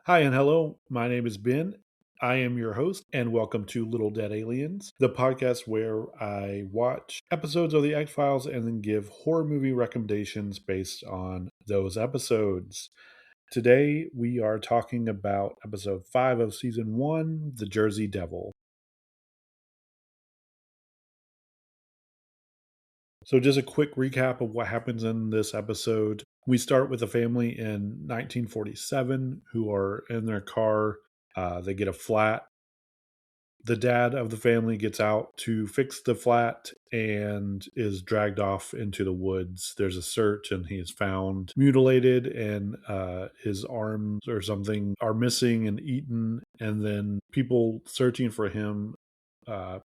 Hi and hello. My name is Ben. I am your host, and welcome to Little Dead Aliens, the podcast where I watch episodes of The X Files and then give horror movie recommendations based on those episodes. Today, we are talking about episode 5 of season 1, The Jersey Devil. So, just a quick recap of what happens in this episode. We start with a family in 1947 who are in their car. They get a flat. The dad of the family gets out to fix the flat and is dragged off into the woods. There's a search, and he is found mutilated, and his arms or something are missing and eaten. And then people searching for him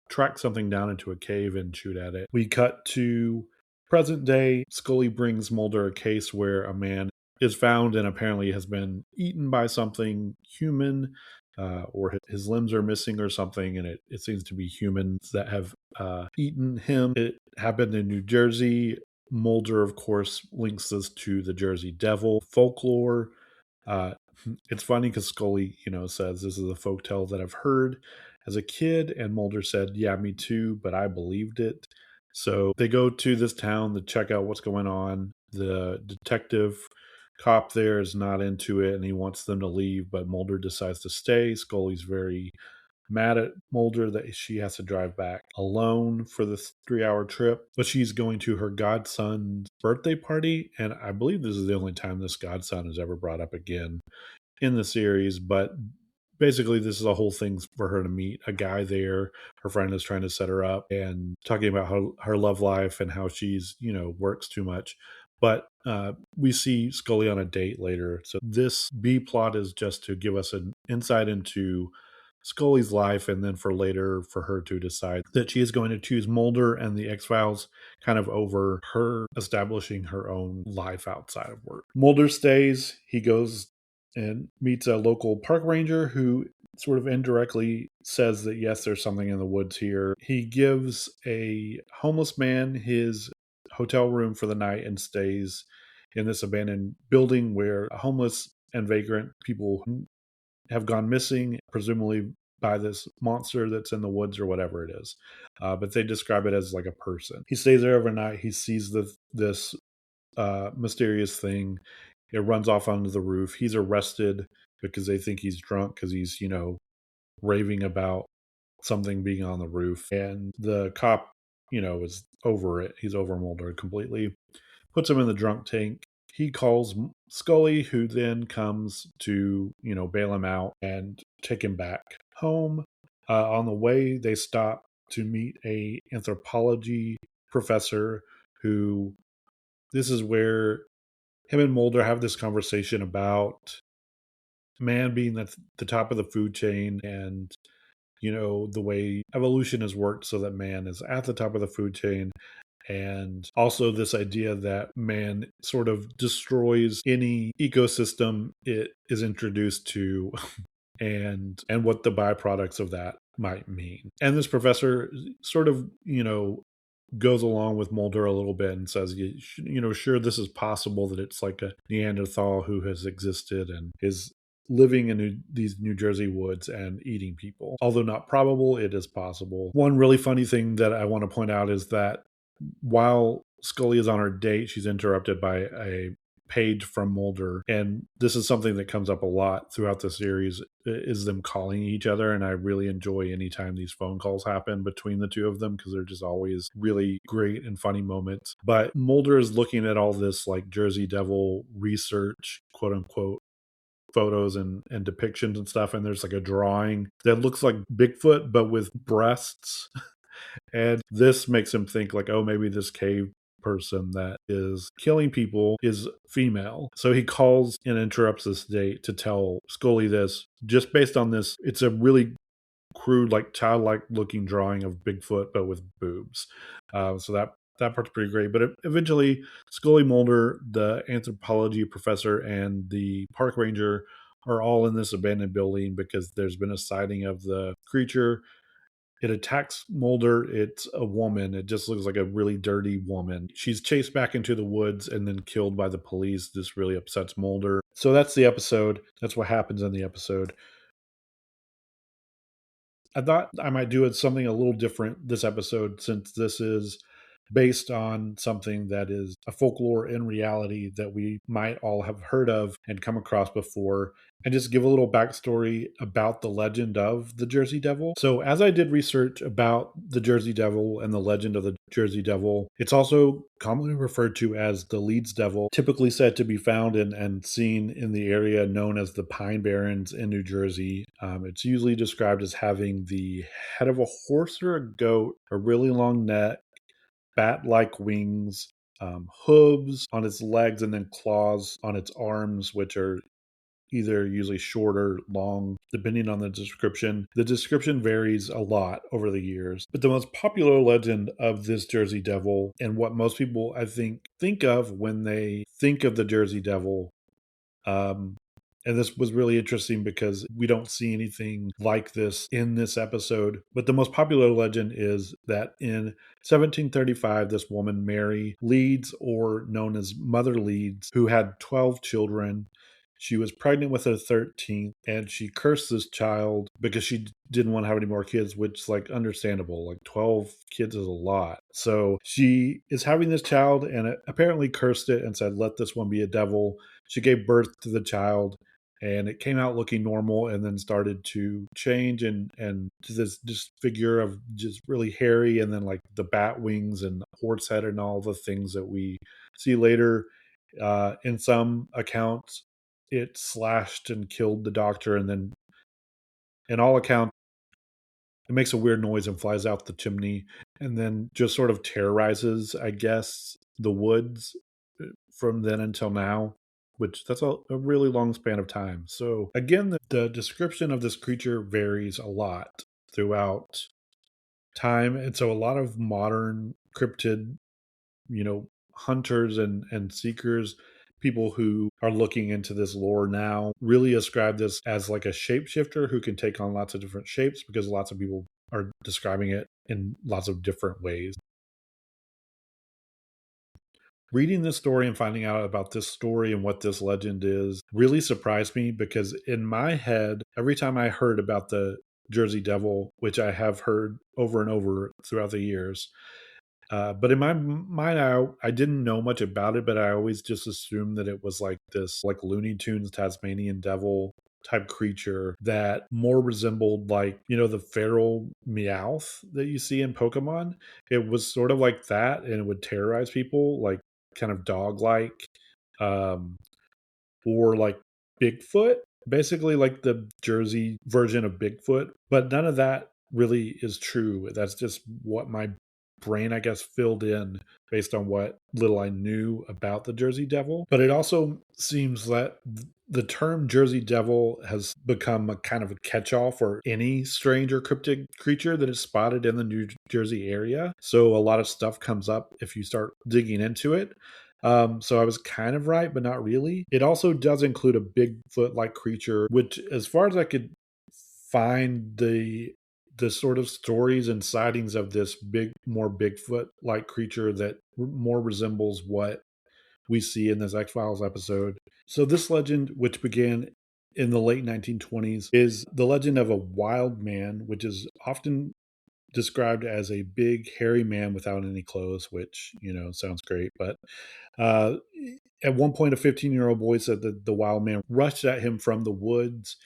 track something down into a cave and shoot at it. We cut to present day. Scully brings Mulder a case where a man is found and apparently has been eaten by something human, or his limbs are missing or something, and it seems to be humans that have eaten him. It happened in New Jersey. Mulder, of course, links this to the Jersey Devil folklore. Uh, it's funny because Scully, says this is a folk tale that I've heard as a kid, and Mulder said, "Yeah, me too," but I believed it. So they go to this town to check out what's going on. The detective cop there is not into it, and he wants them to leave, but Mulder decides to stay. Scully's very mad at Mulder that she has to drive back alone for this 3 hour trip, but she's going to her godson's birthday party. And I believe this is the only time this godson is ever brought up again in the series. But basically, this is a whole thing for her to meet a guy there. Her friend is trying to set her up and talking about her love life and how she's, works too much. But we see Scully on a date later. So this B plot is just to give us an insight into Scully's life, and then for later for her to decide that she is going to choose Mulder and the X Files kind of over her establishing her own life outside of work. Mulder stays. He goes and meets a local park ranger who sort of indirectly says that yes, there's something in the woods here. He gives a homeless man his hotel room for the night and stays in this abandoned building where homeless and vagrant people have gone missing, presumably by this monster that's in the woods or whatever it is. But they describe it as like a person. He stays there overnight. He sees this mysterious thing. It runs off onto the roof. He's arrested because they think he's drunk because he's, raving about something being on the roof. And the cop, is over it. He's over Mulder completely, puts him in the drunk tank. He calls Scully, who then comes to, bail him out and take him back home. On the way, they stop to meet a anthropology professor who, this is where him and Mulder have this conversation about man being at the top of the food chain, and the way evolution has worked so that man is at the top of the food chain, and also this idea that man sort of destroys any ecosystem it is introduced to, and what the byproducts of that might mean. And this professor sort of, goes along with Mulder a little bit and says, sure, this is possible that it's like a Neanderthal who has existed and is living in these New Jersey woods and eating people. Although not probable, it is possible. One really funny thing that I want to point out is that while Scully is on her date, she's interrupted by a page from Mulder, and this is something that comes up a lot throughout the series, is them calling each other. And I really enjoy anytime these phone calls happen between the two of them because they're just always really great and funny moments. But Mulder is looking at all this like Jersey Devil research, quote unquote, photos and depictions and stuff, and there's like a drawing that looks like Bigfoot but with breasts. And this makes him think like, oh, maybe this cave person that is killing people is female. So he calls and interrupts this date to tell Scully this. Just based on this, it's a really crude, like childlike looking drawing of Bigfoot, but with boobs. So that part's pretty great. But eventually, Scully, Mulder, the anthropology professor, and the park ranger are all in this abandoned building because there's been a sighting of the creature. It attacks Mulder. It's a woman. It just looks like a really dirty woman. She's chased back into the woods and then killed by the police. This really upsets Mulder. So that's the episode. That's what happens in the episode. I thought I might do it something a little different this episode, since this is based on something that is a folklore in reality that we might all have heard of and come across before, and just give a little backstory about the legend of the Jersey Devil. So, as I did research about the Jersey Devil and the legend of the Jersey Devil, it's also commonly referred to as the Leeds Devil, typically said to be found and seen in the area known as the Pine Barrens in New Jersey. It's usually described as having the head of a horse or a goat, a really long neck, bat like wings, hooves on its legs, and then claws on its arms, which are either usually short or long, depending on the description. The description varies a lot over the years, but the most popular legend of this Jersey Devil, and what most people, I think of when they think of the Jersey Devil, um, and this was really interesting because we don't see anything like this in this episode. But the most popular legend is that in 1735, this woman, Mary Leeds, or known as Mother Leeds, who had 12 children, she was pregnant with her 13th, and she cursed this child because she didn't want to have any more kids, which is like understandable. Like 12 kids is a lot. So she is having this child and it apparently cursed it and said, "Let this one be a devil." She gave birth to the child, and it came out looking normal and then started to change and to this just figure of just really hairy, and then like the bat wings and horse head and all the things that we see later. In some accounts, it slashed and killed the doctor, and then in all accounts, it makes a weird noise and flies out the chimney, and then just sort of terrorizes, I guess, the woods from then until now, which that's a really long span of time. So again, the description of this creature varies a lot throughout time, and so a lot of modern cryptid, hunters and seekers, people who are looking into this lore now, really ascribe this as like a shapeshifter who can take on lots of different shapes, because lots of people are describing it in lots of different ways. Reading this story and finding out about this story and what this legend is really surprised me, because in my head, every time I heard about the Jersey Devil, which I have heard over and over throughout the years, but in my mind, I didn't know much about it, but I always just assumed that it was like this, like Looney Tunes Tasmanian devil type creature that more resembled, like, the feral Meowth that you see in Pokemon. It was sort of like that, and it would terrorize people, like kind of dog like, um, or like Bigfoot, basically like the Jersey version of Bigfoot. But none of that really is true. That's just what my brain, I guess, filled in based on what little I knew about the Jersey Devil. But it also seems that the term Jersey Devil has become a kind of a catch-all for any strange or cryptic creature that is spotted in the New Jersey area. So a lot of stuff comes up if you start digging into it. So I was kind of right, but not really. It also does include a Bigfoot-like creature, which, as far as I could find, the sort of stories and sightings of this more Bigfoot-like creature that more resembles what we see in this X-Files episode. So this legend, which began in the late 1920s, is the legend of a wild man, which is often described as a big hairy man without any clothes, which sounds great. But uh, at one point, a 15-year-old boy said that the wild man rushed at him from the woods,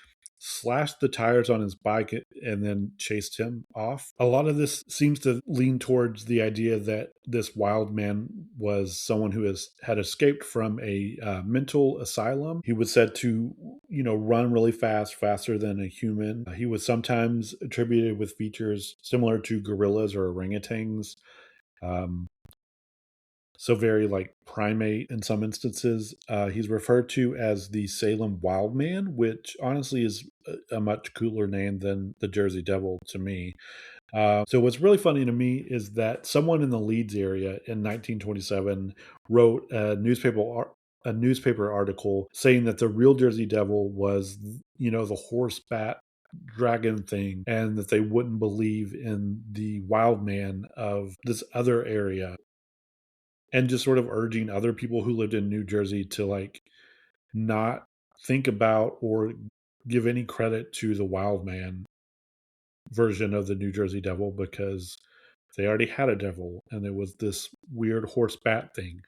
slashed the tires on his bike, and then chased him off. A lot of this seems to lean towards the idea that this wild man was someone who had escaped from a mental asylum. He was said to, run really fast, faster than a human. He was sometimes attributed with features similar to gorillas or orangutans. Um, so very like primate in some instances. He's referred to as the Salem Wild Man, which honestly is a much cooler name than the Jersey Devil to me. So what's really funny to me is that someone in the Leeds area in 1927 wrote a newspaper article saying that the real Jersey Devil was, the horse bat dragon thing, and that they wouldn't believe in the wild man of this other area, and just sort of urging other people who lived in New Jersey to like not think about or give any credit to the wild man version of the New Jersey Devil, because they already had a devil and it was this weird horse bat thing.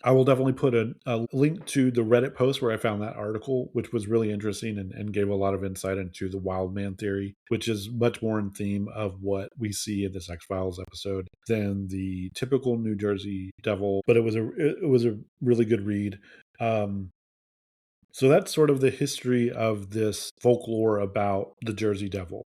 I will definitely put a link to the Reddit post where I found that article, which was really interesting and gave a lot of insight into the wild man theory, which is much more in theme of what we see in this X Files episode than the typical New Jersey Devil. But it was a really good read. Um, so that's sort of the history of this folklore about the Jersey Devil.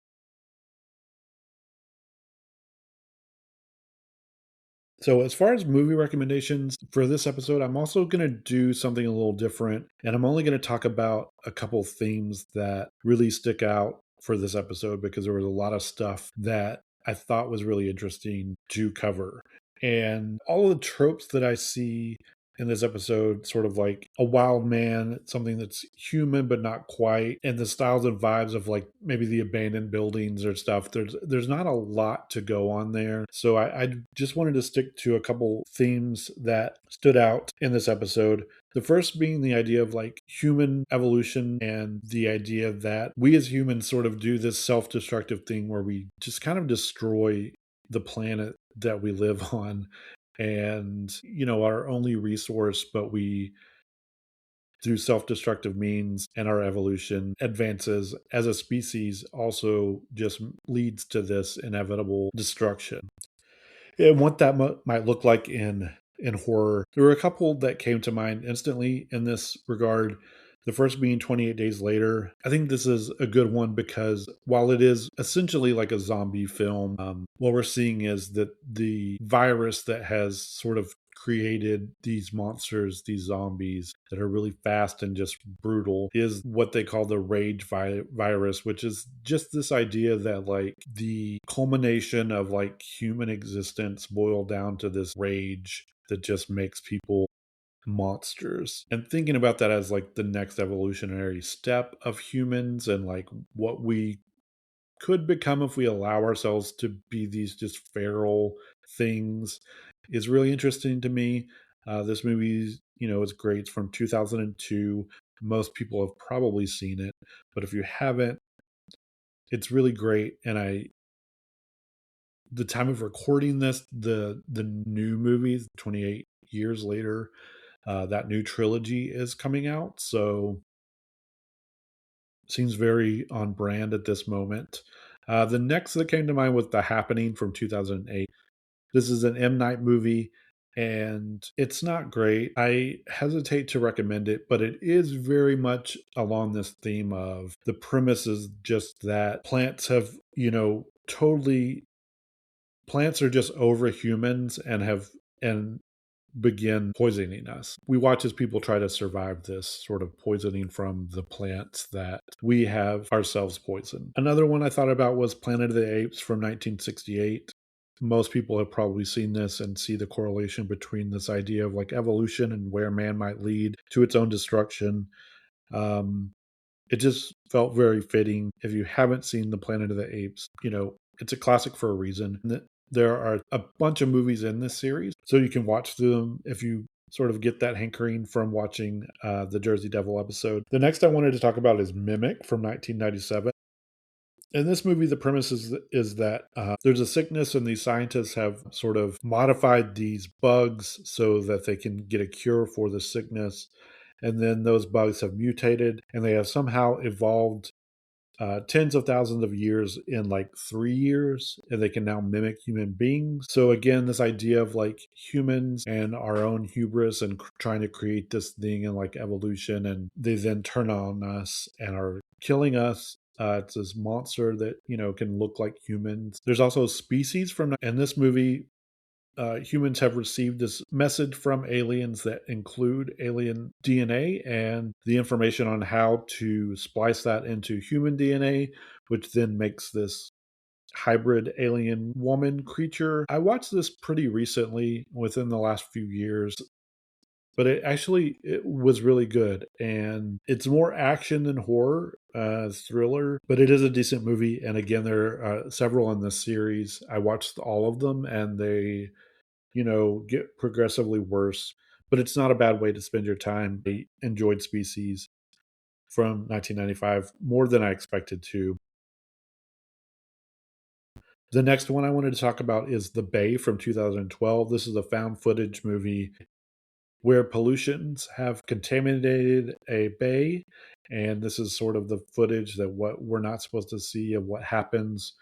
So, as far as movie recommendations for this episode, I'm also going to do something a little different. And I'm only going to talk about a couple themes that really stick out for this episode because there was a lot of stuff that I thought was really interesting to cover. And all of the tropes that I see in this episode, sort of like a wild man, something that's human but not quite, and the styles and vibes of like maybe the abandoned buildings or stuff. There's not a lot to go on there. So I just wanted to stick to a couple themes that stood out in this episode. The first being the idea of like human evolution and the idea that we as humans sort of do this self destructive thing where we just kind of destroy the planet that we live on, and our only resource, but we, through self-destructive means and our evolution advances as a species, also just leads to this inevitable destruction. And what that might look like in horror, there were a couple that came to mind instantly in this regard. The first being 28 Days Later. I think this is a good one because while it is essentially like a zombie film, what we're seeing is that the virus that has sort of created these monsters, these zombies that are really fast and just brutal, is what they call the rage virus, which is just this idea that like the culmination of like human existence boiled down to this rage that just makes people monsters. And thinking about that as like the next evolutionary step of humans and like what we could become if we allow ourselves to be these just feral things is really interesting to me. This movie, is great. It's from 2002. Most people have probably seen it, but if you haven't, it's really great. And the time of recording this, the new movie, 28 years later, that new trilogy is coming out. So seems very on brand at this moment. The next that came to mind was The Happening from 2008. This is an M. Night movie, and it's not great. I hesitate to recommend it, but it is very much along this theme of the premise is just that plants have, totally, plants are just over humans and begin poisoning us. We watch as people try to survive this sort of poisoning from the plants that we have ourselves poisoned. Another one I thought about was Planet of the Apes from 1968. Most people have probably seen this and see the correlation between this idea of like evolution and where man might lead to its own destruction. Um, it just felt very fitting. If you haven't seen the Planet of the Apes, it's a classic for a reason. There are a bunch of movies in this series, so you can watch them if you sort of get that hankering from watching the Jersey Devil episode. The next I wanted to talk about is Mimic from 1997. In this movie, the premise is that there's a sickness, and these scientists have sort of modified these bugs so that they can get a cure for the sickness. And then those bugs have mutated, and they have somehow evolved tens of thousands of years in like 3 years, and they can now mimic human beings. So again, this idea of like humans and our own hubris and trying to create this thing in like evolution, and they then turn on us and are killing us. It's this monster that can look like humans. There's also species from in this movie. Humans have received this message from aliens that include alien DNA and the information on how to splice that into human DNA, which then makes this hybrid alien woman creature. I watched this pretty recently within the last few years, but it was really good, and it's more action than horror, thriller, but it is a decent movie. And again, there are several in this series. I watched all of them, and they get progressively worse. But it's not a bad way to spend your time. I enjoyed Species from 1995 more than I expected to. The next one I wanted to talk about is The Bay from 2012. This is a found footage movie where pollutions have contaminated a bay. And this is sort of the footage that what we're not supposed to see of what happens,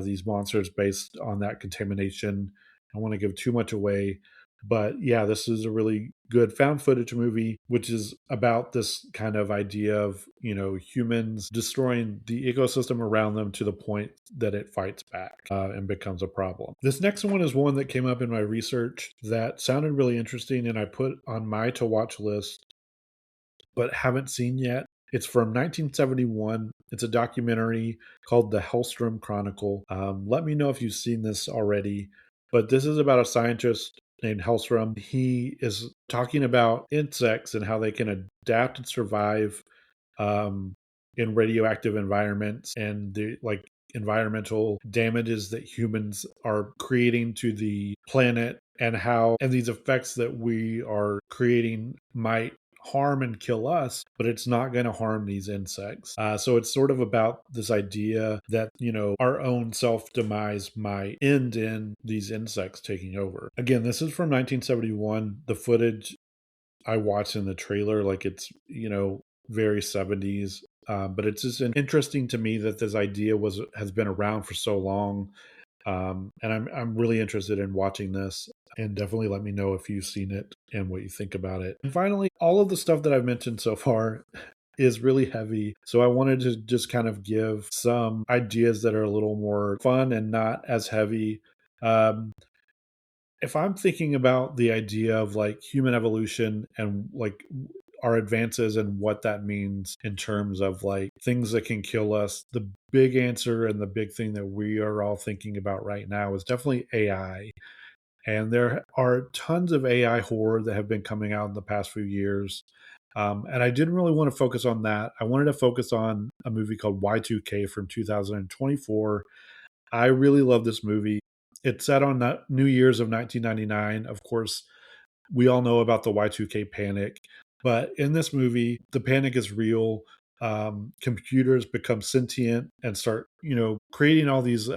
these monsters based on that contamination. I don't want to give too much away, but yeah, this is a really good found footage movie, which is about this kind of idea of humans destroying the ecosystem around them to the point that it fights back and becomes a problem. This next one is one that came up in my research that sounded really interesting, and I put on my to watch list but haven't seen yet. It's from 1971. It's a documentary called The Hellstrom Chronicle. Let me know if you've seen this already. But this is about a scientist named Hellstrom. He is talking about insects and how they can adapt and survive um, in radioactive environments, and the environmental damages that humans are creating to the planet, and how and these effects that we are creating might harm and kill us, but it's not going to harm these insects. So it's sort of about this idea that our own self demise might end in these insects taking over. Again, this is from 1971. The footage I watched in the trailer, like it's very 70s. But it's just interesting to me that this idea has been around for so long, and I'm really interested in watching this. And definitely let me know if you've seen it and what you think about it. And finally, all of the stuff that I've mentioned so far is really heavy. So I wanted to just kind of give some ideas that are a little more fun and not as heavy. Um, if I'm thinking about the idea of like human evolution and like our advances and what that means in terms of like things that can kill us, the big answer and the big thing that we are all thinking about right now is definitely AI. And there are tons of AI horror that have been coming out in the past few years. And I didn't really want to focus on that. I wanted to focus on a movie called Y2K from 2024. I really love this movie. It's set on New Year's of 1999. Of course, we all know about the Y2K panic, but in this movie, the panic is real. Computers become sentient and start, creating all these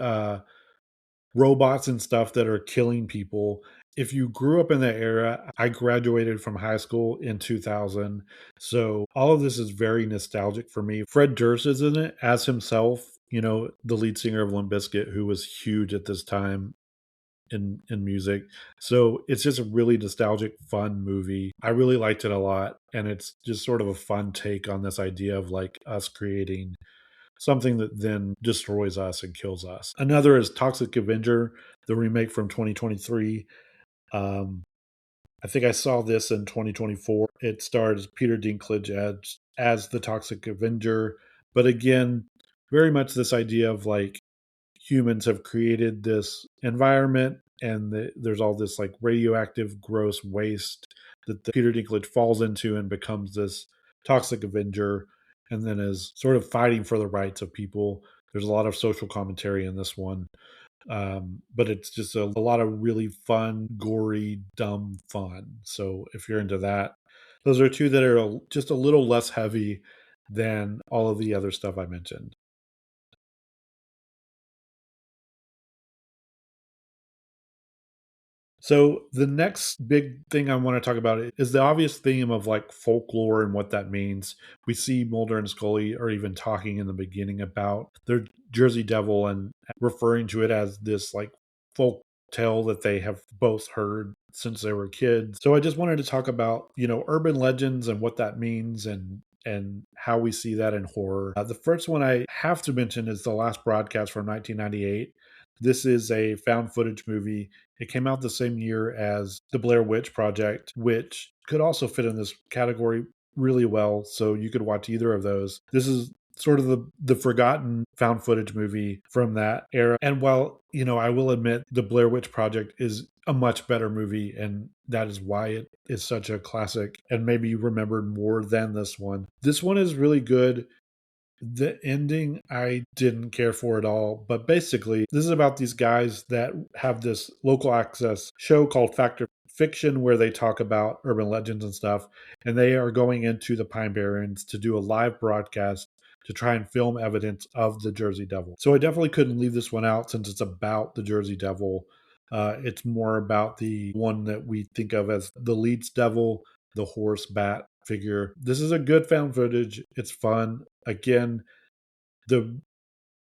robots and stuff that are killing people. If you grew up in that era, I graduated from high school in 2000. So all of this is very nostalgic for me. Fred Durst is in it as himself, the lead singer of Limp Bizkit, who was huge at this time in music. So it's just a really nostalgic, fun movie. I really liked it a lot. And it's just sort of a fun take on this idea of like us creating something that then destroys us and kills us. Another is Toxic Avenger, the remake from 2023. Um, I think I saw this in 2024. It stars Peter Dinklage as the Toxic Avenger. But again, very much this idea of like humans have created this environment, and there's all this like radioactive gross waste that Peter Dinklage falls into and becomes this toxic avenger, and then is sort of fighting for the rights of people. There's a lot of social commentary in this one, but it's just a lot of really fun, gory, dumb fun. So if you're into that, those are two that are just a little less heavy than all of the other stuff I mentioned. So the next big thing I want to talk about is the obvious theme of like folklore and what that means. We see Mulder and Scully are even talking in the beginning about their Jersey Devil and referring to it as this like folk tale that they have both heard since they were kids. So I just wanted to talk about, urban legends and what that means, and how we see that in horror. The first one I have to mention is The Last Broadcast from 1998. This is a found footage movie. It came out the same year as the Blair Witch Project, which could also fit in this category really well. So you could watch either of those. This is sort of the forgotten found footage movie from that era. And while, I will admit the Blair Witch Project is a much better movie, and that is why it is such a classic and maybe remembered more than this one. This one is really good. The ending I didn't care for at all, but basically, this is about these guys that have this local access show called Factor Fiction where they talk about urban legends and stuff, and they are going into the Pine Barrens to do a live broadcast to try and film evidence of the Jersey Devil. So I definitely couldn't leave this one out since it's about the Jersey Devil. It's more about the one that we think of as the Leeds Devil, the horse bat figure. This is a good found footage. It's fun. Again, the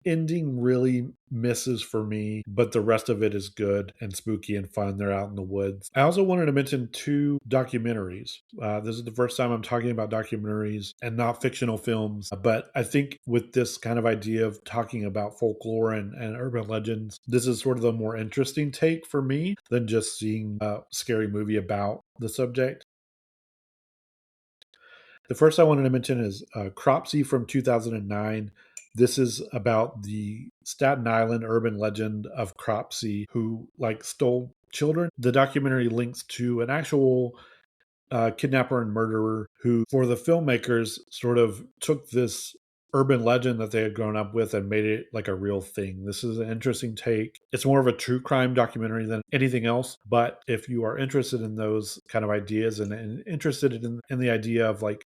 ending really misses for me, but the rest of it is good and spooky and fun. They're out in the woods. I also wanted to mention two documentaries. This is the first time I'm talking about documentaries and not fictional films, but I think with this kind of idea of talking about folklore and urban legends, this is sort of the more interesting take for me than just seeing a scary movie about the subject. The first I wanted to mention is Cropsey from 2009. This is about the Staten Island urban legend of Cropsey who like stole children. The documentary links to an actual kidnapper and murderer who, for the filmmakers, sort of took this urban legend that they had grown up with and made it like a real thing. This is an interesting take. It's more of a true crime documentary than anything else. But if you are interested in those kind of ideas and interested in the idea of like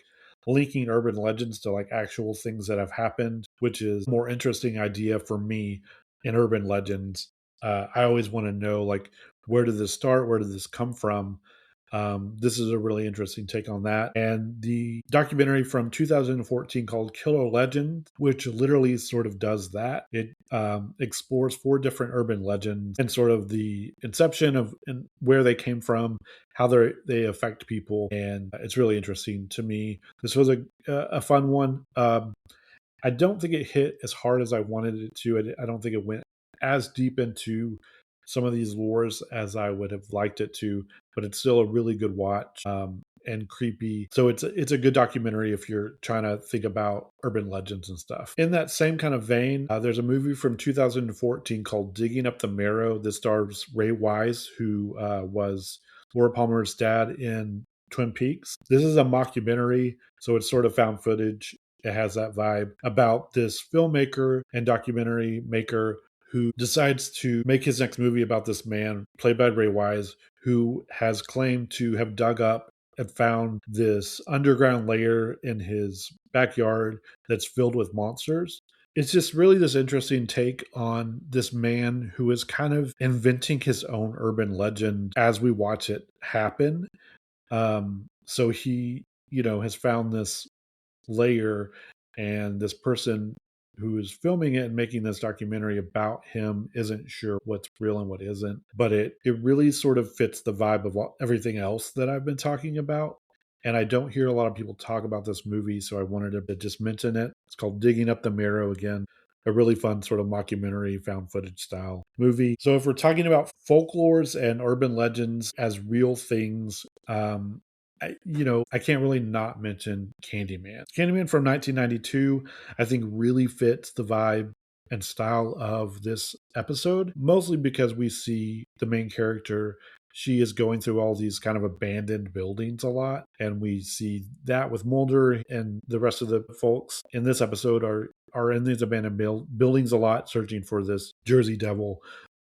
linking urban legends to like actual things that have happened, which is a more interesting idea for me in urban legends. I always want to know like where did this start? Where did this come from? This is a really interesting take on that. And the documentary from 2014 called Killer Legend, which literally sort of does that. It explores four different urban legends and sort of the inception of and where they came from, how they affect people. And it's really interesting to me. This was a fun one. I don't think it hit as hard as I wanted it to. I don't think it went as deep into some of these lores as I would have liked it to, but it's still a really good watch and creepy. So it's a good documentary if you're trying to think about urban legends and stuff. In that same kind of vein, there's a movie from 2014 called Digging Up the Marrow. This stars Ray Wise, who was Laura Palmer's dad in Twin Peaks. This is a mockumentary, so it's sort of found footage. It has that vibe about this filmmaker and documentary maker who decides to make his next movie about this man, played by Ray Wise, who has claimed to have dug up and found this underground layer in his backyard that's filled with monsters. It's just really this interesting take on this man who is kind of inventing his own urban legend as we watch it happen. So he, has found this layer, and this person who is filming it and making this documentary about him isn't sure what's real and what isn't, but it really sort of fits the vibe of everything else that I've been talking about. And I don't hear a lot of people talk about this movie, so I wanted to just mention it. It's called Digging Up the Marrow. Again, a really fun sort of mockumentary found footage style movie. So if we're talking about folklores and urban legends as real things, I can't really not mention Candyman. Candyman from 1992, I think really fits the vibe and style of this episode, mostly because we see the main character. She is going through all these kind of abandoned buildings a lot, and we see that with Mulder and the rest of the folks in this episode are in these abandoned buildings a lot, searching for this Jersey Devil.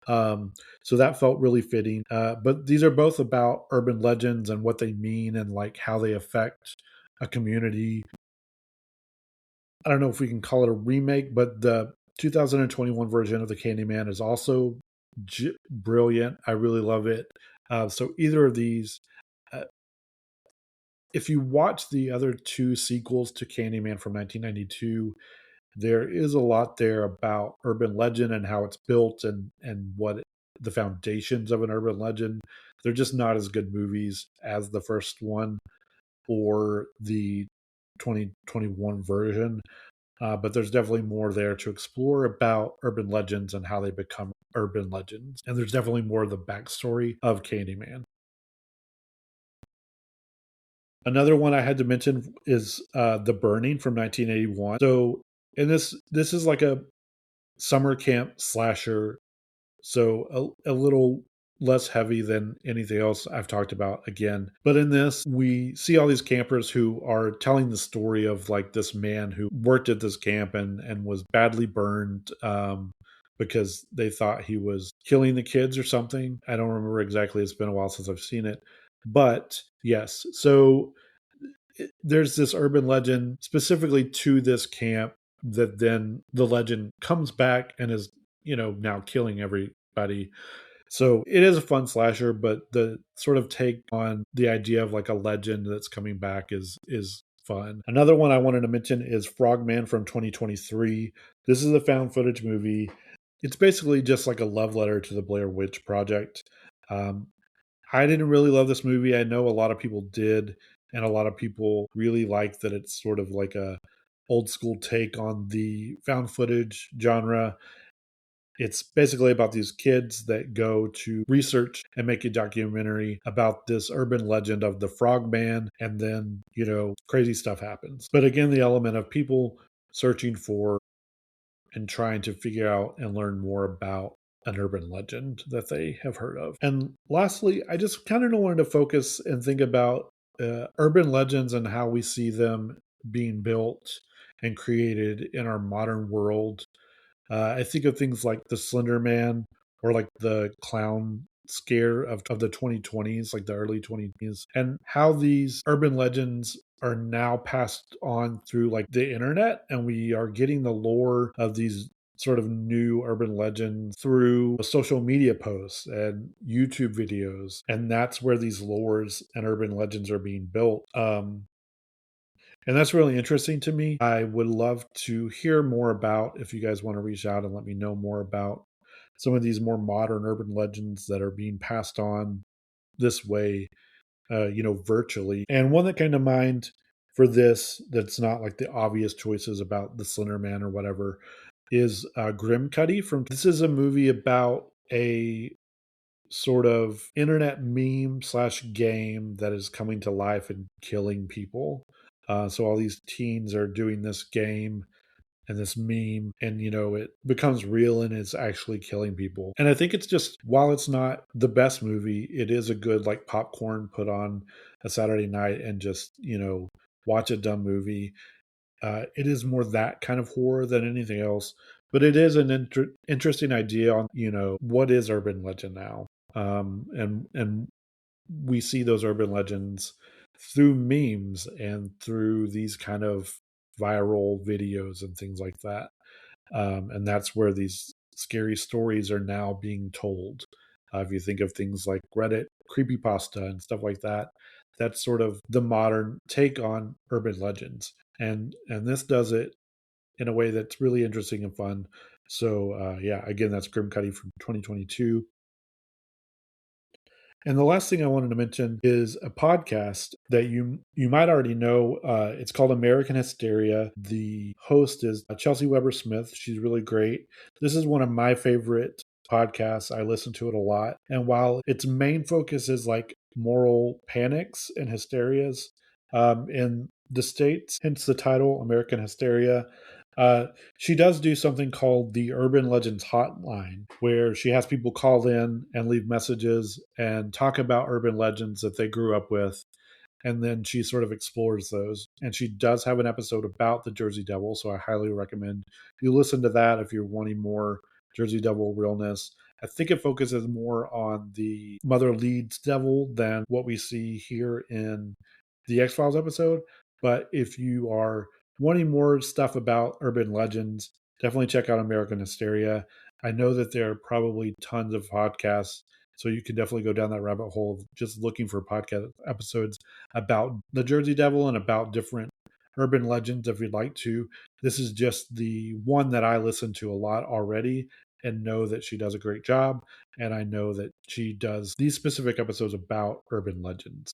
Um, so that felt really fitting. But these are both about urban legends and what they mean and like how they affect a community. I don't know if we can call it a remake, but the 2021 version of the Candyman is also brilliant. I really love it. So either of these, uh, if you watch the other two sequels to Candyman from 1992, there is a lot there about urban legend and how it's built and what the foundations of an urban legend. They're just not as good movies as the first one or the 2021 version. But there's definitely more there to explore about urban legends and how they become urban legends. And there's definitely more of the backstory of Candyman. Another one I had to mention is The Burning from 1981. So, and this is like a summer camp slasher. So a little less heavy than anything else I've talked about again. But in this, we see all these campers who are telling the story of like this man who worked at this camp and was badly burned because they thought he was killing the kids or something. I don't remember exactly. It's been a while since I've seen it. But yes, so there's this urban legend specifically to this camp that then the legend comes back and is, now killing everybody. So it is a fun slasher, but the sort of take on the idea of like a legend that's coming back is fun. Another one I wanted to mention is Frogman from 2023. This is a found footage movie. It's basically just like a love letter to the Blair Witch Project. Um, I didn't really love this movie. I know a lot of people did, and a lot of people really like that it's sort of like a old school take on the found footage genre. It's basically about these kids that go to research and make a documentary about this urban legend of the frogman, and then, crazy stuff happens. But again, the element of people searching for and trying to figure out and learn more about an urban legend that they have heard of. And lastly, I just kind of wanted to focus and think about urban legends and how we see them being built and created in our modern world. I think of things like the Slender Man or like the clown scare of the 2020s, like the early 20s, and how these urban legends are now passed on through like the internet, and we are getting the lore of these sort of new urban legends through social media posts and YouTube videos, and that's where these lores and urban legends are being built. And that's really interesting to me. I would love to hear more about, if you guys want to reach out and let me know more about some of these more modern urban legends that are being passed on this way, virtually. And one that came to mind for this, that's not like the obvious choices about the Slender Man or whatever, is Grim Cuddy from. This is a movie about a sort of internet meme slash game that is coming to life and killing people. So all these teens are doing this game and this meme, and it becomes real and it's actually killing people. And I think it's just, while it's not the best movie, it is a good like popcorn put on a Saturday night and just watch a dumb movie. It is more that kind of horror than anything else, but it is an interesting idea on what is urban legend now. And we see those urban legends through memes and through these kind of viral videos and things like that. And that's where these scary stories are now being told. If you think of things like Reddit, creepypasta, and stuff like that, that's sort of the modern take on urban legends. And this does it in a way that's really interesting and fun. So yeah, again, that's Grim Cuddy from 2022. And the last thing I wanted to mention is a podcast that you might already know. It's called American Hysteria. The host is Chelsea Weber Smith. She's really great. This is one of my favorite podcasts. I listen to it a lot. And while its main focus is like moral panics and hysterias in the States, hence the title American Hysteria, uh, she does do something called the Urban Legends Hotline, where she has people call in and leave messages and talk about urban legends that they grew up with. And then she sort of explores those. And she does have an episode about the Jersey Devil. So I highly recommend you listen to that if you're wanting more Jersey Devil realness. I think it focuses more on the Mother Leeds Devil than what we see here in the X Files episode. But if you are wanting more stuff about urban legends, definitely check out American Hysteria. I know that there are probably tons of podcasts, so you can definitely go down that rabbit hole of just looking for podcast episodes about the Jersey Devil and about different urban legends if you'd like to. This is just the one that I listen to a lot already and know that she does a great job. And I know that she does these specific episodes about urban legends.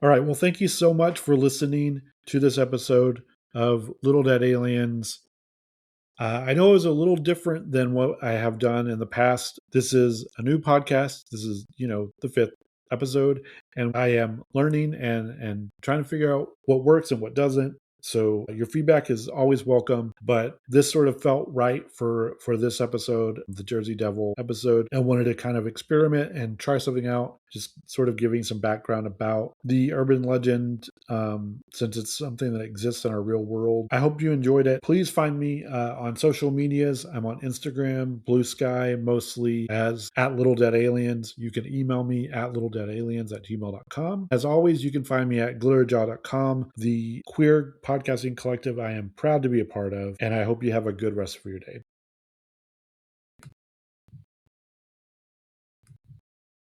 All right. Well, thank you so much for listening to this episode of Little Dead Aliens. I know it was a little different than what I have done in the past. This is a new podcast. This is, the fifth episode, and I am learning and trying to figure out what works and what doesn't. So your feedback is always welcome, but this sort of felt right for this episode, the Jersey Devil episode. I wanted to kind of experiment and try something out, just sort of giving some background about the urban legend, since it's something that exists in our real world. I hope you enjoyed it. Please find me on social medias. I'm on Instagram, Blue Sky, mostly as at Little Dead Aliens. You can email me at littledeadaliens@gmail.com. As always, you can find me at glitterjaw.com, the queer podcasting collective I am proud to be a part of, and I hope you have a good rest of your day.